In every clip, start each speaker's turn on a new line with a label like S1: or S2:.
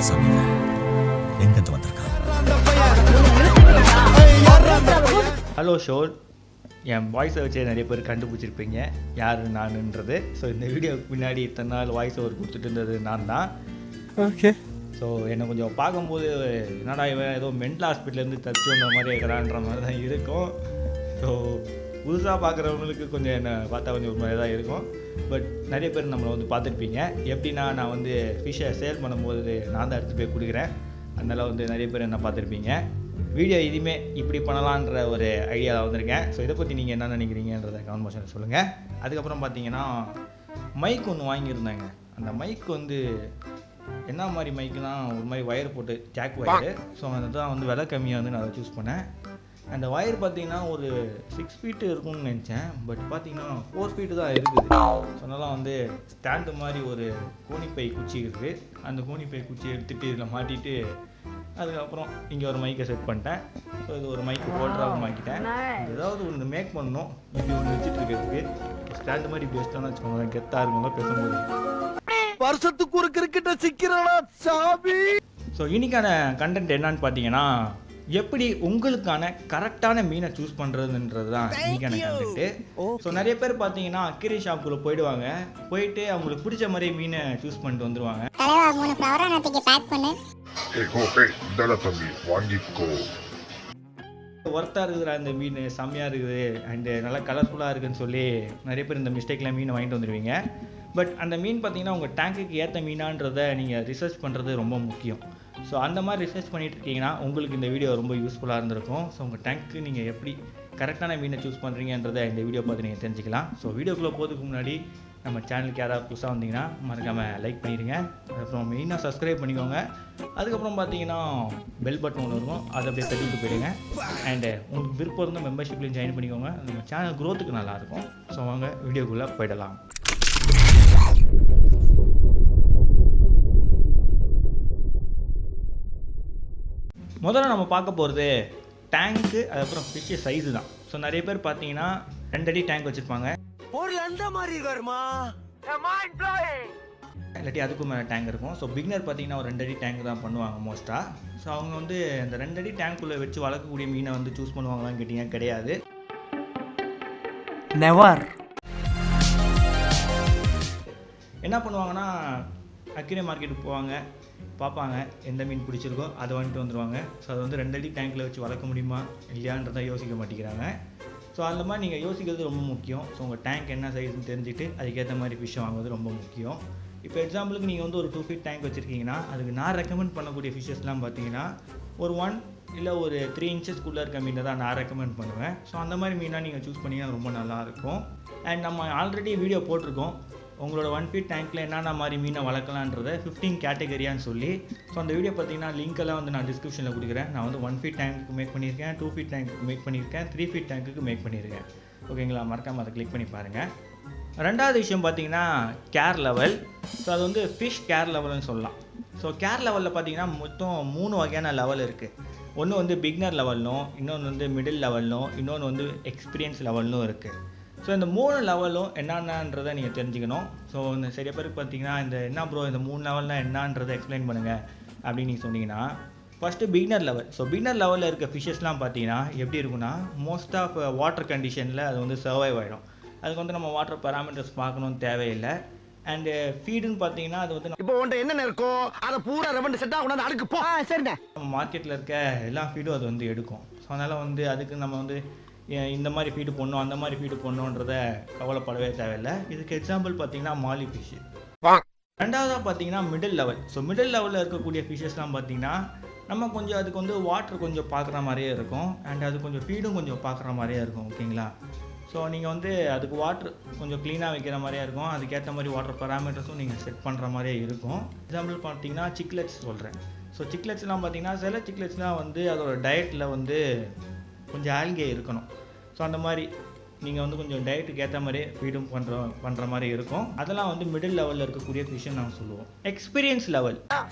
S1: சாமி எங்கிருந்து வந்திருக்கான்?
S2: ஹலோ ஷோல், என் வாய்ஸை வச்சே நிறைய பேர் கண்டுபிடிச்சிருப்பீங்க யார் நானுன்றது. ஸோ இந்த வீடியோவுக்கு பின்னாடி இத்தனை நாள் வாய்ஸ் ஓவர் கொடுத்துட்டு இருந்தது நான் தான்.
S3: ஓகே.
S2: ஸோ என்னை கொஞ்சம் பார்க்கும்போது என்னடா இவன் ஏதோ மென்டல் ஹாஸ்பிட்டலேருந்து தச்சு வந்த மாதிரி இருக்கிறான்ற மாதிரி தான் இருக்கும். ஸோ புதுசாக பார்க்குறவங்களுக்கு கொஞ்சம் என்னை பார்த்தா கொஞ்சம் ஒரு மாதிரி தான் இருக்கும். பட் நிறைய பேர் நம்மளை வந்து பார்த்துருப்பீங்க. எப்படின்னா நான் வந்து ஃபிஷ்ஷை சேல் பண்ணும்போது நான் தான் எடுத்து போய் கொடுக்குறேன். அதனால் வந்து நிறைய பேர் என்ன பார்த்துருப்பீங்க. வீடியோ இதுவுமே இப்படி பண்ணலான்ற ஒரு ஐடியாவில் வந்திருக்கேன். ஸோ இதை பற்றி நீங்கள் என்ன நினைக்கிறீங்கன்றதை கமெண்ட் பாக்ஸில் சொல்லுங்கள். அதுக்கப்புறம் பார்த்தீங்கன்னா மைக் ஒன்று வாங்கியிருந்தாங்க. அந்த மைக் வந்து என்ன மாதிரி மைக்குனா ஒரு மாதிரி ஒயர் போட்டு ஜாக் ஒயரு. ஸோ அதுதான் வந்து விலை கம்மியாக வந்து நான் அதை சூஸ் பண்ணேன். அந்த ஒயர் பார்த்தீங்கன்னா ஒரு 6 ஃபீட்டு இருக்கும்னு நினச்சேன். பட் பார்த்தீங்கன்னா 4 ஃபீட்டு தான் இருக்குது. ஸோ அதனால் வந்து ஸ்டாண்டு மாதிரி ஒரு கோணிப்பை குச்சி இருக்குது. அந்த கோணிப்பை குச்சி எடுத்துகிட்டு இதில் மாட்டிட்டு அதுக்கப்புறம் இங்கே ஒரு மைக்கை செட் பண்ணிட்டேன். ஸோ இது ஒரு மைக்கு போல்டராகவும் மாக்கிட்டேன். ஏதாவது ஒன்று மேக் பண்ணணும். இப்படி ஒன்று வச்சுட்டு இருக்கிறதுக்கு ஸ்டாண்டு மாதிரி பெஸ்ட்டானு வச்சுக்கோங்க, கெத்தாக இருக்குங்க பேசும்போது.
S3: வருஷத்துக்கு ஒரு கிரிக்கெட்டை சிக்கிறடா சாமி.
S2: ஸோ இன்னைக்கான கண்டென்ட் என்னன்னு பார்த்தீங்கன்னா, எப்படி உங்களுக்கான கரெக்டான மீனை சூஸ் பண்ணுறதுன்றது தான் இன்னைக்கான கண்டென்ட்டு. ஸோ நிறைய பேர் பார்த்தீங்கன்னா அக்கறை ஷாப்புக்குள்ளே போயிட்டு அவங்களுக்கு பிடிச்ச மாதிரி மீனை சூஸ் பண்ணிட்டு வந்துடுவாங்க. ஒர்த்தாக இருக்குதுடா இந்த மீன், செம்மையாக இருக்குது அண்டு நல்லா கலர்ஃபுல்லாக இருக்குதுன்னு சொல்லி நிறைய பேர் இந்த மிஸ்டேக்கில் மீனை வாங்கிட்டு வந்துடுவீங்க. பட் அந்த மீன் பார்த்தீங்கன்னா உங்கள் டேங்குக்கு ஏற்ற மீனான்றதை நீங்கள் ரிசர்ச் பண்ணுறது ரொம்ப முக்கியம். ஸோ அந்த மாதிரி ரிசர்ச் பண்ணிட்டு இருக்கீங்கன்னா உங்களுக்கு இந்த வீடியோ ரொம்ப யூஸ்ஃபுல்லாக இருந்திருக்கும். ஸோ உங்கள் டேங்க்கு நீங்கள் எப்படி கரெக்டான மீனை சூஸ் பண்ணுறீங்கன்றதை இந்த வீடியோ பார்த்து நீங்கள் தெரிஞ்சுக்கலாம். ஸோ வீடியோக்குள்ளே போகிறதுக்கு முன்னாடி நம்ம சேனலுக்கு யாராவது புதுசாக வந்தீங்கன்னா மறக்காமல் லைக் பண்ணிடுங்க. அதுக்கப்புறம் மெயினாக சப்ஸ்கிரைப் பண்ணிக்கோங்க. அதுக்கப்புறம் பார்த்தீங்கன்னா பெல் பட்டன் ஒன்று இருக்கும், அதை அப்படியே தட்டிட்டு போயிடுங்க. அண்டு உங்களுக்கு விருப்பம் இருந்தால் மெம்பர்ஷிப்லையும் ஜாயின் பண்ணிக்கோங்க. நம்ம சேனல் க்ரோத்துக்கு நல்லாயிருக்கும். ஸோ வாங்க வீடியோக்குள்ளே போயிடலாம். முதல்ல நம்ம பார்க்க போகிறது டேங்க்கு, அதுக்கப்புறம் ஃபிஷ்ஷு சைஸு தான். ஸோ நிறைய பேர் பார்த்தீங்கன்னா 2 அடி டேங்க் வச்சுருப்பாங்க, இல்லாட்டி அதுக்கும் மேலே டேங்க் இருக்கும். ஸோ பிகினர் பார்த்தீங்கன்னா ஒரு 2 அடி டேங்க் தான் பண்ணுவாங்க மோஸ்ட்டாக. ஸோ அவங்க வந்து இந்த 2 அடி டேங்க்குள்ளே வச்சு வளர்க்கக்கூடிய மீனை வந்து சூஸ் பண்ணுவாங்களான்னு கேட்டிங்க, கிடையாது.
S3: நெவர்.
S2: என்ன பண்ணுவாங்கன்னா அக்ரே மார்க்கெட்டுக்கு போவாங்க, பார்ப்பாங்க எந்த மீன் பிடிச்சிருக்கோ அதை வந்துட்டு வந்துடுவாங்க. ஸோ அது வந்து 2 அடி டேங்க்கில் வச்சு வளர்க்க முடியுமா இல்லையான்றதை யோசிக்க மாட்டேங்கிறாங்க. ஸோ அந்த மாதிரி நீங்கள் யோசிக்கிறது ரொம்ப முக்கியம். ஸோ உங்கள் டேங்க் என்ன சைஸ்ன்னு தெரிஞ்சுட்டு அதுக்கேற்ற மாதிரி ஃபிஷ்ஷை வாங்குறது ரொம்ப முக்கியம். இப்போ எக்ஸாம்பிளுக்கு நீங்கள் வந்து ஒரு 2 ஃபீட் டேங்க் வச்சுருக்கீங்கன்னா அதுக்கு நான் ரெக்கமெண்ட் பண்ணக்கூடிய ஃபிஷ்ஷஸ்லாம் பார்த்தீங்கன்னா ஒரு 1 இல்லை ஒரு 3 இன்ச்சஸ்க்குள்ளே இருக்க மீனை தான் நான் ரெக்கமெண்ட் பண்ணுவேன். ஸோ அந்த மாதிரி மீனாக நீங்கள் சூஸ் பண்ணிங்கன்னா ரொம்ப நல்லாயிருக்கும். அண்ட் நம்ம ஆல்ரெடி வீடியோ போட்டிருக்கோம் உங்களோட 1 ஃபீட் டேங்க்கில் என்னென்ன மாதிரி மீனை வளர்க்கலான்றதை 15 கேட்டகரியான்னு சொல்லி. ஸோ அந்த வீடியோ பார்த்தீங்கன்னா லிங்க்கெல்லாம் வந்து நான் டிஸ்கிரிப்ஷனில் கொடுக்குறேன். நான் வந்து 1 ஃபீட் டேங்க்கு மேக் பண்ணியிருக்கேன், 2 ஃபீட் டேங்க்கு மேக் பண்ணியிருக்கேன், 3 ஃபீட் டேங்க்குக்கு மேக் பண்ணியிருக்கேன். ஓகேங்களா, மறக்காமல் அதை கிளிக் பண்ணி பாருங்கள். ரெண்டாவது விஷயம் பார்த்தீங்கன்னா கேர் லெவல். ஸோ அது வந்து ஃபிஷ் கேர் லெவல்னு சொல்லலாம். ஸோ கேர் லெவலில் பார்த்தீங்கன்னா மொத்தம் 3 வகையான லெவல் இருக்குது. ஒன்று வந்து பிகினர் லெவல்னும், இன்னொன்று வந்து மிடில் லெவல்னும், இன்னொன்று வந்து எக்ஸ்பீரியன்ஸ் லெவல்னும் இருக்குது. ஸோ இந்த 3 லெவலும் என்னென்னன்றதை நீங்கள் தெரிஞ்சுக்கணும். ஸோ இந்த சில பேருக்கு பார்த்தீங்கன்னா இந்த என்ன ப்ரோ இந்த 3 லெவல்னால் என்னன்றதை எக்ஸ்பிளைன் பண்ணுங்கள் அப்படின்னு நீங்கள் சொன்னீங்கன்னா, first beginner level. So beginner லெவலில் இருக்க ஃபிஷ்ஷஸ்லாம் பார்த்தீங்கன்னா எப்படி இருக்குன்னா, மோஸ்ட் ஆஃப் வாட்டர் கண்டிஷனில் அது வந்து சர்வைவ் ஆகிடும். அதுக்கு வந்து நம்ம வாட்டர் பேராமீட்டர்ஸ் பார்க்கணும்னு தேவையில்லை. அண்டு ஃபீடுன்னு பார்த்தீங்கன்னா அது வந்து
S3: இப்போ உன்ட்ட என்ன இருக்கும் அதை பூரா ரெவண்ட் செட்டாக கொண்டாந்து அடுக்கு போ. சரிண்ணே.
S2: நம்ம மார்க்கெட்டில் இருக்க எல்லா ஃபீடும் அது வந்து எடுக்கும். ஸோ அதனால் வந்து அதுக்கு நம்ம வந்து இந்த மாதிரி ஃபீடு போடணும் அந்த மாதிரி ஃபீடு போடணுன்றதை கவலைப்படவே தேவையில்லை. இதுக்கு எக்ஸாம்பிள் பார்த்தீங்கன்னா மாலி ஃபிஷ்ஷு. ரெண்டாவதாக பார்த்தீங்கன்னா மிடில் லெவல். ஸோ மிடில் லெவலில் இருக்கக்கூடிய ஃபிஷ்ஷஸ்லாம் பார்த்தீங்கன்னா நம்ம கொஞ்சம் அதுக்கு வந்து வாட்டர் கொஞ்சம் பார்க்குற மாதிரியே இருக்கும். அண்ட் அது கொஞ்சம் ஃபீடும் கொஞ்சம் பார்க்குற மாதிரியே இருக்கும். ஓகேங்களா, ஸோ நீங்கள் வந்து அதுக்கு வாட்டர் கொஞ்சம் க்ளீனாக வைக்கிற மாதிரியே இருக்கும். அதுக்கேற்ற மாதிரி வாட்டர் பேராமீட்டர்ஸும் நீங்கள் செட் பண்ணுற மாதிரியே இருக்கும். எக்ஸாம்பிள் பார்த்தீங்கன்னா சிக்லெட்ஸ் சொல்கிறேன். ஸோ சிக்லெட்ஸ்லாம் பார்த்தீங்கன்னா சில சிக்லெட்ஸ்லாம் வந்து அதோட டயட்டில் வந்து கொஞ்சம் ஆல்கே இருக்கணும். ஸோ அந்த மாதிரி நீங்கள் வந்து கொஞ்சம் டயட்டுக்கு ஏற்ற மாதிரியே ஃபீடும் பண்ணுற மாதிரி இருக்கும். அதெல்லாம் வந்து மிடில் லெவலில் இருக்கக்கூடிய ஃபிஷ்ஷை நாங்கள் சொல்லுவோம். எக்ஸ்பீரியன்ஸ் லெவல்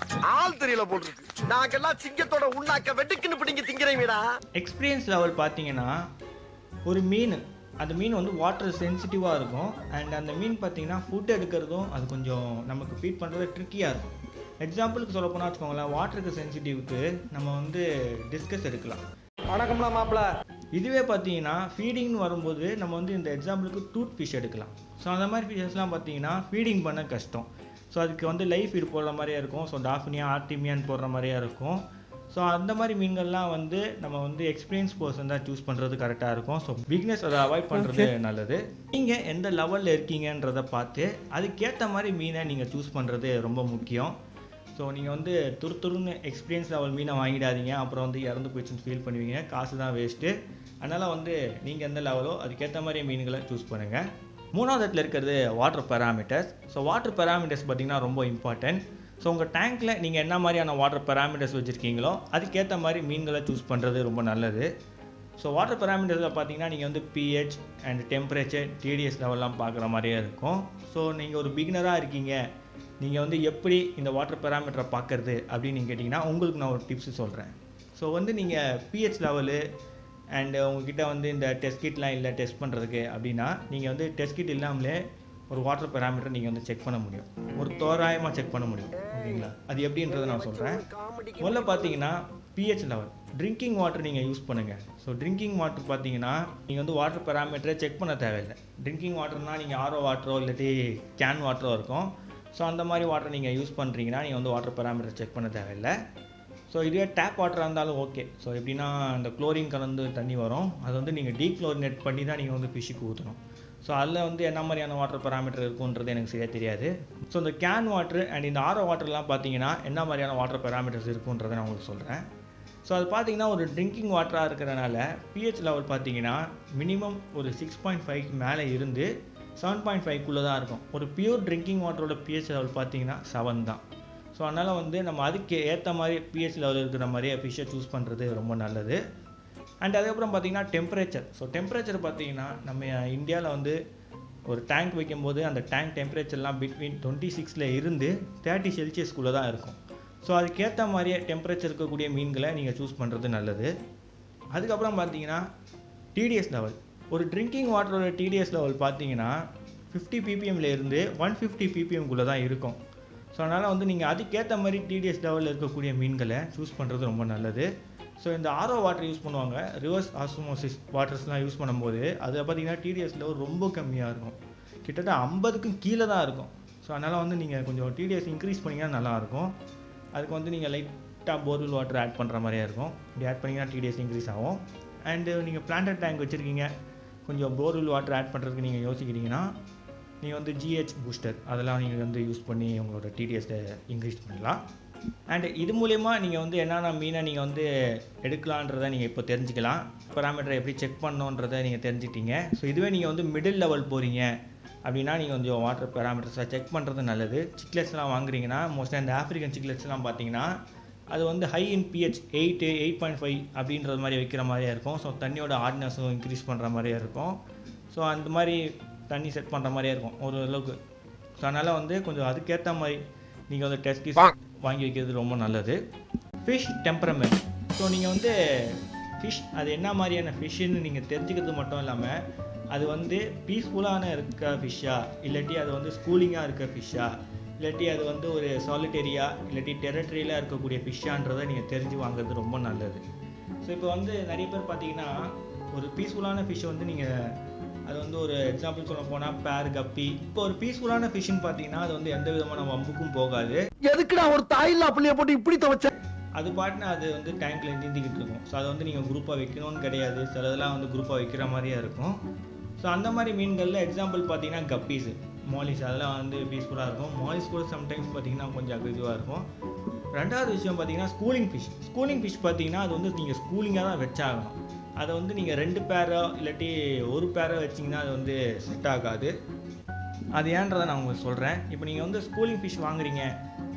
S3: ஆள் தெரியல போட்டுருக்கு. நாங்கெல்லாம் சிங்கத்தோட உண்ணாக்க வெட்டுக்குன்னு பிடிங்க திங்கிறீங்கடா.
S2: எக்ஸ்பீரியன்ஸ் லெவல் பார்த்தீங்கன்னா ஒரு மீன், அந்த மீன் வந்து வாட்டர் சென்சிட்டிவாக இருக்கும். அண்ட் அந்த மீன் பார்த்தீங்கன்னா ஃபுட் எடுக்கிறதும் அது கொஞ்சம் நமக்கு ஃபீட் பண்ணுறது ட்ரிக்கியாக இருக்கும். எக்ஸாம்பிளுக்கு சொல்ல போனால் வச்சுக்கோங்களேன், வாட்டருக்கு சென்சிட்டிவ்க்கு நம்ம வந்து டிஸ்கஸ் எடுக்கலாம்.
S3: வணக்கம்ல மாப்பிள.
S2: இதுவே பார்த்தீங்கன்னா ஃபீடிங்னு வரும்போது நம்ம வந்து இந்த எக்ஸாம்பிளுக்கு டூத் ஃபிஷ் எடுக்கலாம். ஸோ அந்த மாதிரி ஃபிஷஸ்லாம் பார்த்தீங்கன்னா ஃபீடிங் பண்ண கஷ்டம். ஸோ அதுக்கு வந்து லைஃப் ஃபீட் போடுற மாதிரியே இருக்கும். ஸோ டாஃபினியா ஆர்டிமியான் போடுற மாதிரியே இருக்கும். ஸோ அந்த மாதிரி மீன்கள்லாம் வந்து நம்ம வந்து எக்ஸ்பீரியன்ஸ் பர்சன் தான் சூஸ் பண்ணுறது கரெக்டாக இருக்கும். ஸோ பிக்னஸ் அதை அவாய்ட் பண்ணுறது நல்லது. நீங்கள் எந்த லெவலில் இருக்கீங்கன்றதை பார்த்து அதுக்கேற்ற மாதிரி மீனை நீங்கள் சூஸ் பண்ணுறது ரொம்ப முக்கியம். ஸோ நீங்கள் வந்து துருன்னு எக்ஸ்பீரியன்ஸ் லெவல் மீனை வாங்கிடாதீங்க, அப்புறம் வந்து இறந்து போயிடுச்சுன்னு ஃபீல் பண்ணுவீங்க, காசு தான் வேஸ்ட்டு. அதனால் வந்து நீங்கள் எந்த லெவலோ அதுக்கேற்ற மாதிரி மீன்களை சூஸ் பண்ணுங்கள். மூணாவது இடத்துல இருக்கிறது water parameters. So water parameters பார்த்திங்கன்னா ரொம்ப இம்பார்ட்டன்ட். ஸோ உங்கள் டேங்க்கில் நீங்கள் என்ன மாதிரியான வாட்டர் பேராமீட்டர்ஸ் வச்சுருக்கீங்களோ அதுக்கேற்ற மாதிரி மீன்களை சூஸ் பண்ணுறது ரொம்ப நல்லது. ஸோ வாட்டர் பேராமீட்டர்ஸில் பார்த்தீங்கன்னா நீங்கள் வந்து pH அண்ட் டெம்பரேச்சர், TDS லெவல்லாம் பார்க்குற மாதிரியே இருக்கும். ஸோ நீங்கள் ஒரு பிகினராக இருக்கீங்க, நீங்கள் வந்து எப்படி இந்த வாட்டர் பேராமீட்டரை பார்க்குறது அப்படின்னு நீங்கள் கேட்டிங்கன்னா உங்களுக்கு நான் ஒரு டிப்ஸு சொல்கிறேன். ஸோ வந்து நீங்கள் pH லெவலு அண்டு உங்ககிட்ட வந்து இந்த டெஸ்ட் கிட்லாம் இல்லை டெஸ்ட் பண்ணுறதுக்கு அப்படின்னா நீங்கள் வந்து டெஸ்ட் கிட் இல்லாமலே ஒரு வாட்டர் பேராமீட்டர் நீங்கள் வந்து செக் பண்ண முடியும், ஒரு தோராயமாக செக் பண்ண முடியும். ஓகேங்களா? அது எப்படின்றத நான் சொல்கிறேன். முதல்ல பார்த்தீங்கன்னா pH லெவல், ட்ரிங்கிங் வாட்டர் நீங்கள் யூஸ் பண்ணுங்கள். ஸோ ட்ரிங்கிங் வாட்டர் பார்த்தீங்கன்னா நீங்கள் வந்து வாட்டர் பேராமீட்டரை செக் பண்ண தேவையில்லை. ட்ரிங்கிங் வாட்டர்னால் நீங்கள் ஆரோ வாட்டரோ இல்லாட்டி கேன் வாட்டரோ இருக்கும். ஸோ அந்த மாதிரி வாட்டர் நீங்கள் யூஸ் பண்ணுறீங்கன்னா நீங்கள் வந்து வாட்டர் பேராமீட்டர் செக் பண்ண தேவையில்லை. ஸோ இதுவே டேப் வாட்டராக இருந்தாலும் ஓகே. ஸோ எப்படின்னா இந்த குளோரின் கலந்து தண்ணி வரும், அது வந்து நீங்கள் டீக்ளோரினேட் பண்ணி தான் நீங்கள் வந்து ஃபிஷ்ஷுக்கு ஊற்றணும். ஸோ அதில் வந்து என்ன மாதிரியான வாட்டர் பேராமீட்டர் இருக்குன்றது எனக்கு சரியாக தெரியாது. ஸோ இந்த கேன் வாட்டர் அண்ட் இந்த ஆரோ வாட்டர்லாம் பார்த்தீங்கன்னா என்ன மாதிரியான வாட்டர் பேராமீட்டர்ஸ் இருக்குன்றதை நான் உங்களுக்கு சொல்கிறேன். ஸோ அது பார்த்தீங்கன்னா ஒரு ட்ரிங்கிங் வாட்டராக இருக்கிறனால pH லெவல் பார்த்தீங்கன்னா மினிமம் ஒரு 6.5 மேலே இருந்து 7.5க்குள்ளே தான் இருக்கும். ஒரு பியூர் ட்ரிங்கிங் வாட்டரோட pH லெவல் பார்த்தீங்கன்னா 7 தான். ஸோ அதனால் வந்து நம்ம அதுக்கு ஏற்ற மாதிரி pH லெவல் இருக்கிற மாதிரியே ஃபிஷ்ஷை சூஸ் பண்ணுறது ரொம்ப நல்லது. அண்ட் அதுக்கப்புறம் பார்த்தீங்கன்னா டெம்பரேச்சர். ஸோ டெம்பரேச்சர் பார்த்தீங்கன்னா நம்ம இந்தியாவில் வந்து ஒரு டேங்க் வைக்கும்போது அந்த டேங்க் டெம்பரேச்சர்லாம் பிட்வீன் 26 இருந்து 30 செல்சியஸ்க்குள்ளே தான் இருக்கும். ஸோ அதுக்கேற்ற மாதிரியே டெம்பரேச்சர் இருக்கக்கூடிய மீன்களை நீங்கள் சூஸ் பண்ணுறது நல்லது. அதுக்கப்புறம் பார்த்தீங்கன்னா TDS லெவல். ஒரு ட்ரிங்கிங் வாட்டரோட TDS லெவல் பார்த்தீங்கன்னா 50 ppm இருந்து 150 ppmக்குள்ளே தான் இருக்கும். ஸோ அதனால் வந்து நீங்கள் அதுக்கேற்ற மாதிரி TDS லெவலில் இருக்கக்கூடிய மீன்களை சூஸ் பண்ணுறது ரொம்ப நல்லது. ஸோ இந்த ஆரோ வாட்டர் யூஸ் பண்ணுவாங்க, ரிவர்ஸ் ஆஸ்மோசிஸ் வாட்டர்ஸ்லாம் யூஸ் பண்ணும்போது அது பார்த்தீங்கன்னா TDS லெவல் ரொம்ப கம்மியாக இருக்கும், கிட்டத்தட்ட 50க்கும் கீழே தான் இருக்கும். ஸோ அதனால் வந்து நீங்கள் கொஞ்சம் TDS இன்க்ரீஸ் பண்ணிங்கன்னா நல்லாயிருக்கும். அதுக்கு வந்து நீங்கள் லைட்டாக போர்வெல் வாட்டர் ஆட் பண்ணுற மாதிரியே இருக்கும். இப்படி ஆட் பண்ணிங்கன்னா TDS இன்க்ரீஸ் ஆகும். அண்டு நீங்கள் பிளான்டட் டேங்க் வச்சுருக்கீங்க, கொஞ்சம் போர்வெல் வாட்டர் ஆட் பண்ணுறதுக்கு நீங்கள் யோசிக்கிறீங்கன்னா நீங்கள் வந்து GH பூஸ்டர் அதெல்லாம் நீங்கள் வந்து யூஸ் பண்ணி உங்களோட TDSயை இன்க்ரீஸ் பண்ணலாம். அண்ட் இது மூலயமா நீங்கள் வந்து என்னென்ன மீனை நீங்கள் வந்து எடுக்கலான்றதை நீங்கள் இப்போ தெரிஞ்சுக்கலாம். பேராமீட்டரை எப்படி செக் பண்ணணுன்றதை நீங்கள் தெரிஞ்சுக்கிட்டீங்க. ஸோ இதுவே நீங்கள் வந்து மிடில் லெவல் போகிறீங்க அப்படின்னா நீங்கள் கொஞ்சம் வாட்டர் பேராமீட்டர்ஸை செக் பண்ணுறது நல்லது. சிக்லெட்ஸ்லாம் வாங்குறீங்கன்னா மோஸ்ட்டாக இந்த ஆஃப்ரிக்கன் சிக்லெட்ஸ்லாம் பார்த்தீங்கன்னா அது வந்து ஹை இன் pH 8, 8.5 அப்படின்றது மாதிரி வைக்கிற மாதிரியே இருக்கும். ஸோ தண்ணியோட ஹார்ட்னஸும் இன்க்ரீஸ் பண்ணுற மாதிரியே இருக்கும். ஸோ அந்த மாதிரி தண்ணி செட் பண்ணுற மாதிரியே இருக்கும் ஓரளவுக்கு. ஸோ அதனால் வந்து கொஞ்சம் அதுக்கேற்ற மாதிரி நீங்கள் வந்து டெஸ்ட் வாங்கி வைக்கிறது ரொம்ப நல்லது. Fish temperament. ஸோ நீங்கள் வந்து ஃபிஷ் அது என்ன மாதிரியான ஃபிஷ்ஷுன்னு நீங்கள் தெரிஞ்சுக்கிறது மட்டும் இல்லாமல் அது வந்து பீஸ்ஃபுல்லான இருக்க ஃபிஷ்ஷா இல்லாட்டி அது வந்து ஸ்கூலிங்காக இருக்க ஃபிஷ்ஷா இல்லாட்டி அது வந்து ஒரு சாலிட்டரியாக இல்லாட்டி டெரிட்டரியில் இருக்கக்கூடிய ஃபிஷ்ஷான்றதை நீங்கள் தெரிஞ்சு வாங்குறது ரொம்ப நல்லது. ஸோ இப்போ வந்து நிறைய பேர் பார்த்தீங்கன்னா ஒரு பீஸ்ஃபுல்லான ஃபிஷ்ஷை வந்து நீங்கள் அது வந்து ஒரு எக்ஸாம்பிள் சொல்ல போனால் பேர் கப்பி. இப்போ ஒரு பீஸ்ஃபுல்லான ஃபிஷ்ஷுன்னு பார்த்தீங்கன்னா அது வந்து எந்த விதமான வம்புக்கும் போகாது.
S3: எதுக்குடா ஒரு தாயில்லா பிள்ளைய போட்டு இப்படி துவைச்ச?
S2: அது பாட்டுன்னு அது வந்து டேங்க்கில் நீந்திக்கிட்டு இருக்கும். ஸோ அதை வந்து நீங்கள் குரூப்பாக வைக்கணும்னு கிடையாது, சிலதெல்லாம் வந்து குரூப்பாக வைக்கிற மாதிரியே இருக்கும். ஸோ அந்த மாதிரி மீன்களில் எக்ஸாம்பிள் பார்த்தீங்கன்னா கப்பீஸு, மாலிஸ் அதெல்லாம் வந்து பீஸ்ஃபுல்லாக இருக்கும். மாலிஸ் கூட சம்டைம்ஸ் பார்த்தீங்கன்னா கொஞ்சம் அக்ரெசிவாக இருக்கும். ரெண்டாவது விஷயம் பார்த்தீங்கன்னா ஸ்கூலிங் ஃபிஷ். ஸ்கூலிங் ஃபிஷ் பார்த்தீங்கன்னா அது வந்து நீங்கள் ஸ்கூலிங்காக தான் வச்சாகணும். அதை வந்து நீங்கள் 2 பேரோ இல்லாட்டி 1 பேரோ வச்சிங்கன்னா அது வந்து செட் ஆகாது. அது ஏன்றதை நான் உங்களுக்கு சொல்கிறேன். இப்போ நீங்கள் வந்து ஸ்கூலிங் ஃபிஷ் வாங்குறீங்க,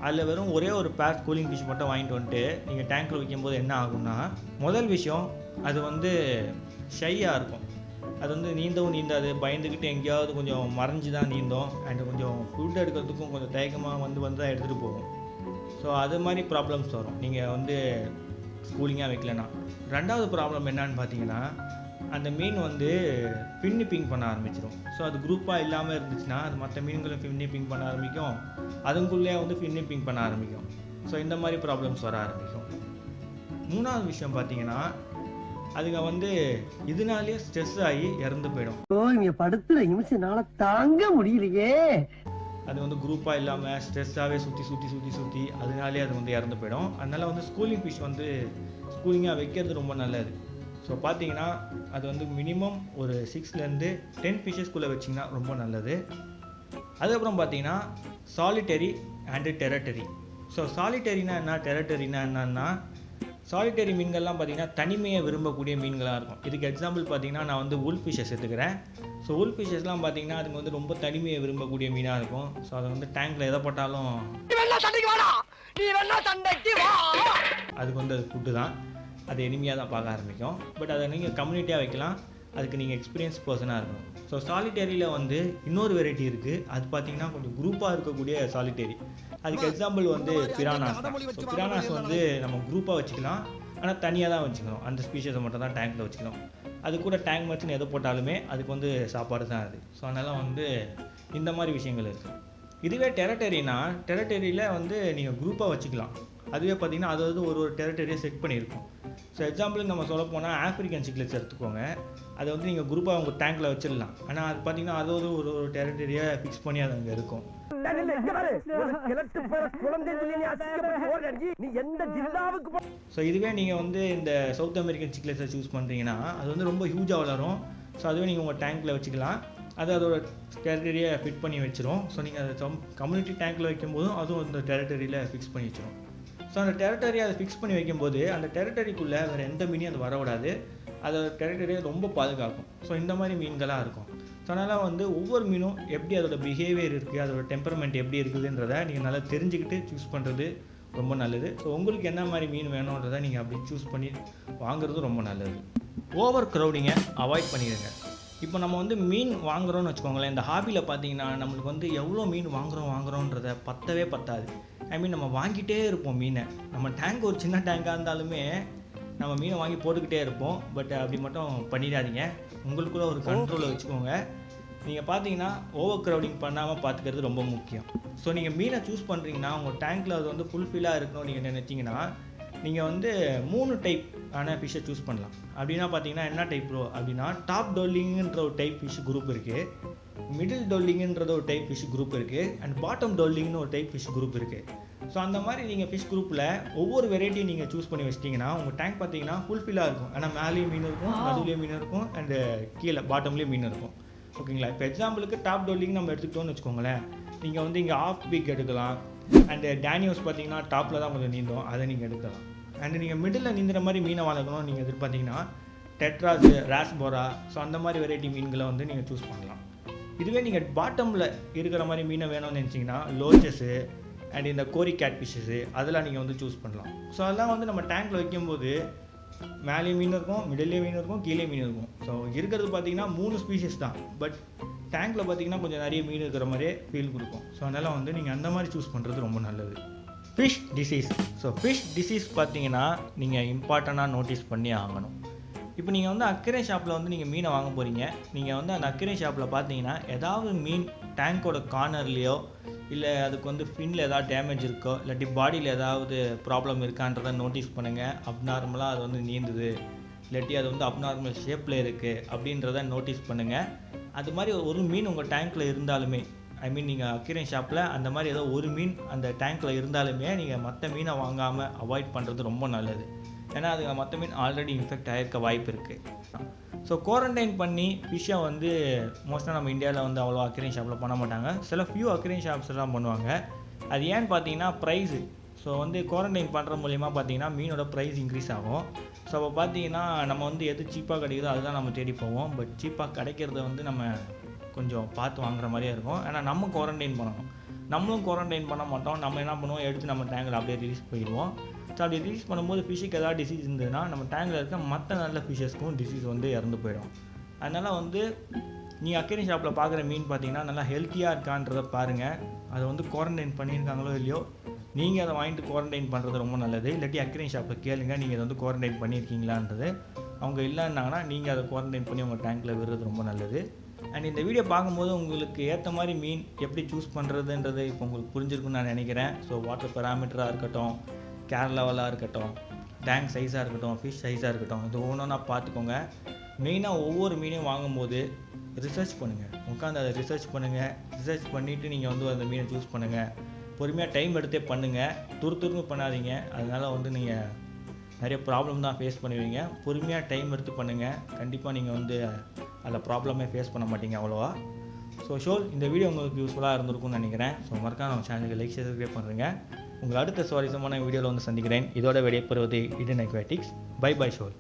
S2: அதில் வெறும் ஒரே ஒரு பேர் ஸ்கூலிங் ஃபிஷ் மட்டும் வாங்கிட்டு வந்துட்டு நீங்கள் டேங்க்கில் வைக்கும்போது என்ன ஆகும்னா, முதல் விஷயம் அது வந்து ஷையாக இருக்கும். அது வந்து நீந்தவும் நீந்தாது, பயந்துக்கிட்டு எங்கேயாவது கொஞ்சம் மறைஞ்சு தான் நீந்தோம். அண்டு கொஞ்சம் ஃபுட் எடுக்கிறதுக்கும் கொஞ்சம் தயக்கமாக வந்து தான் எடுத்துகிட்டு போகும். ஸோ அது மாதிரி ப்ராப்ளம்ஸ் வரும் நீங்கள் வந்து ஸ்கூலிங்காக வைக்கலன்னா. ரெண்டாவது ப்ராப்ளம் என்னன்னு பார்த்தீங்கன்னா அந்த மீன் வந்து ஃபின்னிப்பிங் பண்ண ஆரம்பிச்சிடும். ஸோ அது குரூப்பாக இல்லாமல் இருந்துச்சுன்னா அது மற்ற மீன்களும் ஃபின்னிப்பிங் பண்ண ஆரம்பிக்கும், அதுக்குள்ளே வந்து ஃபின்னிப்பிங் பண்ண ஆரம்பிக்கும். ஸோ இந்த மாதிரி ப்ராப்ளம்ஸ் வர ஆரம்பிக்கும். 3வது விஷயம் பார்த்தீங்கன்னா, அதுங்க வந்து இதனாலேயே ஸ்ட்ரெஸ் ஆகி இறந்து போயிடும்.
S4: இங்க படுத்துற நிமிஷம்னால தாங்க முடியலையே.
S2: அது வந்து குரூப்பாக இல்லாமல் ஸ்ட்ரெஸ்ஸாகவே சுற்றி அதனாலே அது வந்து இறந்து போயிடும். அதனால் வந்து ஸ்கூலிங் ஃபிஷ் வந்து ஸ்கூலிங்காக வைக்கிறது ரொம்ப நல்லது. ஸோ பார்த்தீங்கன்னா அது வந்து மினிமம் ஒரு 6லேருந்து 10 ஃபிஷ்ஷஸ்குள்ளே வச்சிங்கன்னா ரொம்ப நல்லது. அதுக்கப்புறம் பார்த்தீங்கன்னா சாலிட்டரி அண்டு டெரட்டரி. ஸோ சாலிட்டரினா என்ன, டெரட்டரினா என்னன்னா, சாலிட்டரி மீன்கள்லாம் பார்த்தீங்கன்னா தனிமையை விரும்பக்கூடிய மீன்களாக இருக்கும். இதுக்கு எக்ஸாம்பிள் பார்த்தீங்கன்னா நான் வந்து உல் ஃபிஷ்ஷஸ் எடுத்துக்கிறேன். ஸோ உல் ஃபிஷ்ஷஸ்லாம் பார்த்தீங்கன்னா அதுக்கு வந்து ரொம்ப தனிமையை விரும்பக்கூடிய மீனாக இருக்கும். ஸோ அதை வந்து டேங்க்கில் எதை போட்டாலும் அதுக்கு வந்து அது ஃபுட்டு தான், அது எனிமையாக தான் பார்க்க ஆரம்பிக்கும். பட் அதை நீங்கள் கம்யூனிட்டியாக வைக்கலாம், அதுக்கு நீங்கள் எக்ஸ்பீரியன்ஸ் பர்சனாக இருக்கணும். ஸோ சாலிட்டரியில் வந்து இன்னொரு வெரைட்டி இருக்குது, அது பார்த்தீங்கன்னா கொஞ்சம் குரூப்பாக இருக்கக்கூடிய சாலிட்டரி. அதுக்கு எக்ஸாம்பிள் வந்து பிரானாஸ் தான். ஸோ பிரானாஸ் வந்து நம்ம குரூப்பாக வச்சுக்கலாம், ஆனால் தனியாக தான் வச்சுக்கணும். அந்த ஸ்பீஷஸை மட்டும் தான் டேங்க்கில் வச்சுக்கணும். அது கூட டேங்க் மச்சுன்னு எதை போட்டாலுமே அதுக்கு வந்து சாப்பாடு தான் அது. ஸோ அதனால் வந்து இந்த மாதிரி விஷயங்கள் இருக்குது. இதுவே டெரட்டரினா, டெரட்டரியில் வந்து நீங்கள் குரூப்பாக வச்சுக்கலாம். அதுவே பார்த்தீங்கன்னா அதாவது ஒரு டெரட்டரியை செட் பண்ணியிருக்கும். ஸோ எக்ஸாம்பிளுக்கு நம்ம சொல்ல போனால் ஆஃப்ரிக்கன் சிக்லெட்ஸ் எடுத்துக்கோங்க. அதை வந்து நீங்கள் குரூப்பாக உங்கள் டேங்க்கில் வச்சிடலாம். ஆனால் அது பார்த்தீங்கன்னா அதாவது ஒரு டெரட்டரியை ஃபிக்ஸ் பண்ணி அது அங்கே இருக்கும். ஸோ இதுவே நீங்கள் வந்து இந்த சவுத் அமெரிக்கன் சிக்லெட்ஸை சூஸ் பண்ணுறீங்கன்னா அது வந்து ரொம்ப ஹியூஜாக வளரும். ஸோ அதுவே நீங்கள் உங்கள் டேங்க்கில் வச்சுக்கலாம். அது அதோட டெரிட்டரியை ஃபிட் பண்ணி வச்சிரும். ஸோ நீங்கள் அதை கம்யூனிட்டி டேங்க்கில் வைக்கும்போதும் அதுவும் அந்த டெரிட்டரியில் ஃபிக்ஸ் பண்ணி வச்சிரும். ஸோ அந்த டெரிட்டரியை அதை ஃபிக்ஸ் பண்ணி வைக்கும்போது அந்த டெரிட்டரிக்குள்ளே வேறு எந்த மீனையும் அது வரவிடாது, அதோட டெரிட்டரியை ரொம்ப பாதுகாக்கும். ஸோ இந்த மாதிரி மீன்களாக இருக்கும். ஸோ அதனால் வந்து ஒவ்வொரு மீனும் எப்படி அதோட பிஹேவியர் இருக்குது, அதோட டெம்பரமெண்ட் எப்படி இருக்குதுன்றதை நீங்கள் நல்லா தெரிஞ்சுக்கிட்டு சூஸ் பண்ணுறது ரொம்ப நல்லது. ஸோ உங்களுக்கு என்ன மாதிரி மீன் வேணுன்றதை நீங்கள் அப்படி சூஸ் பண்ணி வாங்குறது ரொம்ப நல்லது. ஓவர் க்ரௌடிங்கை அவாய்ட் பண்ணிடுங்க. இப்போ நம்ம வந்து மீன் வாங்குகிறோன்னு வச்சுக்கோங்களேன், இந்த ஹாபியில் பார்த்தீங்கன்னா நம்மளுக்கு வந்து எவ்வளோ மீன் வாங்குகிறோன்றதை பத்தாது. ஐ மீன் நம்ம வாங்கிட்டே இருப்போம் மீனை. நம்ம டேங்க் ஒரு சின்ன டேங்காக இருந்தாலுமே நம்ம மீனை வாங்கி போட்டுக்கிட்டே இருப்போம். பட் அப்படி மட்டும் பண்ணிடாதீங்க, உங்களுக்குள்ள ஒரு கண்ட்ரோலை வச்சுக்கோங்க. நீங்கள் பார்த்தீங்கன்னா ஓவர் க்ரௌடிங் பண்ணாமல் பார்த்துக்கிறது ரொம்ப முக்கியம். ஸோ நீங்கள் மீனை சூஸ் பண்ணுறீங்கன்னா உங்கள் டேங்க்கில் அது வந்து ஃபுல்ஃபில்லாக இருக்கணும்னு நீங்கள் நினச்சிங்கன்னா நீங்கள் வந்து 3 டைப் ஆன ஃபிஷ்ஷை சூஸ் பண்ணலாம். அப்படின்னா பார்த்தீங்கன்னா என்ன டைப் ப்ரோ அப்படின்னா, டாப் டோல்லிங்குன்ற ஒரு டைப் ஃபிஷ் குரூப் இருக்குது, மிடில் டோல்லிங்குன்றது ஒரு டைப் ஃபிஷ் குரூப் இருக்குது, அண்ட் பாட்டம் டோல்லிங்னு ஒரு டைப் ஃபிஷ் குரூப் இருக்குது. ஸோ அந்த மாதிரி நீங்கள் ஃபிஷ் குரூப்பில் ஒவ்வொரு வெரைட்டியும் நீங்கள் சூஸ் பண்ணி வச்சிட்டிங்கன்னா உங்கள் டேங்க் பார்த்தீங்கன்னா ஃபுல்ஃபில்லாக இருக்கும். ஆனால் மேலேயும் மீன் இருக்கும், நடுவுலேயும் மீன் இருக்கும், அண்டு கீழே பாட்டம்லேயும் மீன் இருக்கும். ஓகேங்களா? இப்போ எக்ஸாம்பிளுக்கு டாப் டோல்லிங் நம்ம எடுத்துக்கிட்டோன்னு வச்சுக்கோங்களேன், நீங்கள் வந்து இங்கே ஆஃப் பீக் எடுக்கலாம். அண்டு டேனியோஸ் பார்த்தீங்கன்னா டாப்பில் தான் கொஞ்சம் நீந்தும், அதை நீங்கள் எடுக்கலாம். அண்டு நீங்கள் மிடில் நீந்துற மாதிரி மீனை வளர்க்கணும்னு நீங்கள் எதிர்பார்த்தீங்கன்னா டெட்ராஸு, ராஸ்போரா, ஸோ அந்த மாதிரி வெரைட்டி மீன்களை வந்து நீங்கள் சூஸ் பண்ணலாம். இதுவே நீங்கள் பாட்டமில் இருக்கிற மாதிரி மீனை வேணும்னு நினச்சிங்கன்னா லோச்சஸு அண்ட் இந்த கோரி கேட் ஃபிஷ்ஷஸு அதெல்லாம் நீங்கள் வந்து சூஸ் பண்ணலாம். ஸோ அதெல்லாம் வந்து நம்ம டேங்க்கில் வைக்கும்போது மேலேயும் மீன் இருக்கும், மிடில்லேயும் மீன் இருக்கும், கீழே மீன் இருக்கும். ஸோ இருக்கிறது பார்த்தீங்கன்னா 3 ஸ்பீஷஸ் தான். பட் டேங்க்கில் பார்த்தீங்கன்னா கொஞ்சம் நிறைய மீன் இருக்கிற மாதிரியே ஃபீல் கொடுக்கும். ஸோ அதனால் வந்து நீங்கள் அந்த மாதிரி சூஸ் பண்ணுறது ரொம்ப நல்லது. Fish disease. So fish disease பார்த்தீங்கன்னா நீங்கள் இம்பார்ட்டண்ட்டாக நோட்டீஸ் பண்ணி ஆகணும். இப்போ நீங்கள் வந்து அக்ரே ஷாப்பில் வந்து நீங்கள் மீனை வாங்க போகிறீங்க. நீங்கள் வந்து அந்த அக்ரே ஷாப்பில் பார்த்தீங்கன்னா ஏதாவது மீன் டேங்கோட கார்னர்லேயோ இல்லை அதுக்கு வந்து ஃபின்னில் ஏதாவது டேமேஜ் இருக்கோ இல்லாட்டி பாடியில் ஏதாவது ப்ராப்ளம் இருக்கான்றதை நோட்டீஸ் பண்ணுங்கள். அப்நார்மலாக அது வந்து நீந்துது இல்லாட்டி அது வந்து அப்நார்மல் ஷேப்பில் இருக்குது அப்படின்றத நோட்டீஸ் பண்ணுங்கள். அது மாதிரி ஒரு மீன் உங்கள் டேங்க்கில் இருந்தாலுமே, ஐ மீன் நீங்கள் அக்வேரியம் ஷாப்பில் அந்த மாதிரி ஏதோ ஒரு மீன் அந்த டேங்க்கில் இருந்தாலுமே நீங்கள் மற்ற மீனை வாங்காமல் அவாய்ட் பண்ணுறது ரொம்ப நல்லது. ஏன்னா அது மற்ற மீன் ஆல்ரெடி இன்ஃபெக்ட் ஆகிருக்க வாய்ப்பு இருக்குது. ஸோ குவாரண்டைன் பண்ணி ஃபிஷ்ஷை வந்து மோஸ்ட்டாக நம்ம இந்தியாவில் வந்து அவ்வளோ அக்வேரியம் ஷாப்பில் பண்ண மாட்டாங்க. சில ஃபியூ அக்வேரியம் ஷாப்ஸ் தான் பண்ணுவாங்க. அது ஏன்னு பார்த்தீங்கன்னா ப்ரைஸு. ஸோ வந்து குவாரண்டைன் பண்ணுற மூலிமா பார்த்தீங்கன்னா மீனோட ப்ரைஸ் இன்க்ரீஸ் ஆகும். ஸோ அப்போ பார்த்தீங்கன்னா நம்ம வந்து எது சீப்பாக கிடைக்குதோ அதுதான் நம்ம தேடி போவோம். பட் சீப்பாக கிடைக்கிறத வந்து நம்ம கொஞ்சம் பார்த்து வாங்குற மாதிரியே இருக்கும். ஏன்னா நம்ம குவாரண்டைன் பண்ணணும். நம்மளும் குவாரண்டைன் பண்ண மாட்டோம். நம்ம என்ன பண்ணுவோம், எடுத்து நம்ம டேங்கில் அப்படியே ரிலீஸ் பண்ணிடுவோம். ஸோ அப்படி ரிலீஸ் பண்ணும்போது ஃபிஷ்ஷுக்கு ஏதாவது டிசீஸ் இருந்ததுன்னா நம்ம டேங்கில் இருக்க மற்ற நல்ல ஃபிஷ்ஷஸ்க்கும் டிசீஸ் வந்து இறந்து போயிடும். அதனால் வந்து நீங்கள் அக்வேரியம் ஷாப்பில் பார்க்குற மீன் பார்த்தீங்கன்னா நல்லா ஹெல்த்தியாக இருக்கான்றதை பாருங்கள். அதை வந்து குவாரண்டைன் பண்ணியிருக்காங்களோ இல்லையோ நீங்கள் அதை வாங்கிட்டு குவாரண்டைன் பண்ணுறது ரொம்ப நல்லது. இல்லாட்டி அக்வேரியம் ஷாப்பில் கேளுங்க நீங்கள் இதை வந்து குவாரண்டைன் பண்ணியிருக்கீங்களான்றது. அவங்க இல்லைன்னாங்கன்னா நீங்கள் அதை குவாரண்டைன் பண்ணி உங்கள் டேங்க்கில் விடுறது ரொம்ப நல்லது. அண்ட் இந்த வீடியோ பார்க்கும்போது உங்களுக்கு ஏற்ற மாதிரி மீன் எப்படி சூஸ் பண்ணுறதுன்றது இப்போ உங்களுக்கு புரிஞ்சிருக்குன்னு நான் நினைக்கிறேன். ஸோ வாட்டர் பெராமீட்டராக இருக்கட்டும், கேர் லெவலாக இருக்கட்டும், டேங்க் சைஸாக இருக்கட்டும், ஃபிஷ் சைஸாக இருக்கட்டும், இது ஒவ்வொன்றா பார்த்துக்கோங்க. மெயினாக ஒவ்வொரு மீனையும் வாங்கும்போது ரிசர்ச் பண்ணுங்கள், உட்காந்து அதை ரிசர்ச் பண்ணுங்கள். ரிசர்ச் பண்ணிவிட்டு நீங்கள் வந்து அந்த மீனை சூஸ் பண்ணுங்கள். பொறுமையாக டைம் எடுத்தே பண்ணுங்கள், துருத்துருன்னு பண்ணாதீங்க. அதனால் நீங்கள் நிறைய ப்ராப்ளம் தான் ஃபேஸ் பண்ணுவீங்க. பொறுமையாக டைம் எடுத்து பண்ணுங்கள், கண்டிப்பாக நீங்கள் அதில் ப்ராப்ளமே ஃபேஸ் பண்ண மாட்டீங்க அவ்வளோவா. ஸோ இந்த வீடியோ உங்களுக்கு யூஸ்ஃபுல்லாக இருந்திருக்கும்னு நினைக்கிறேன். ஸோ மறக்காம நம்ம சேனலுக்கு லைக் சப்ஸ்கிரைப் பண்ணுறேங்க. உங்களை அடுத்த சுவாரஸ்யமான வீடியோவில் சந்திக்கிறேன். இதோட விடைபெறுவது இடன் அக்வாட்டிக்ஸ். பை ஷோல்.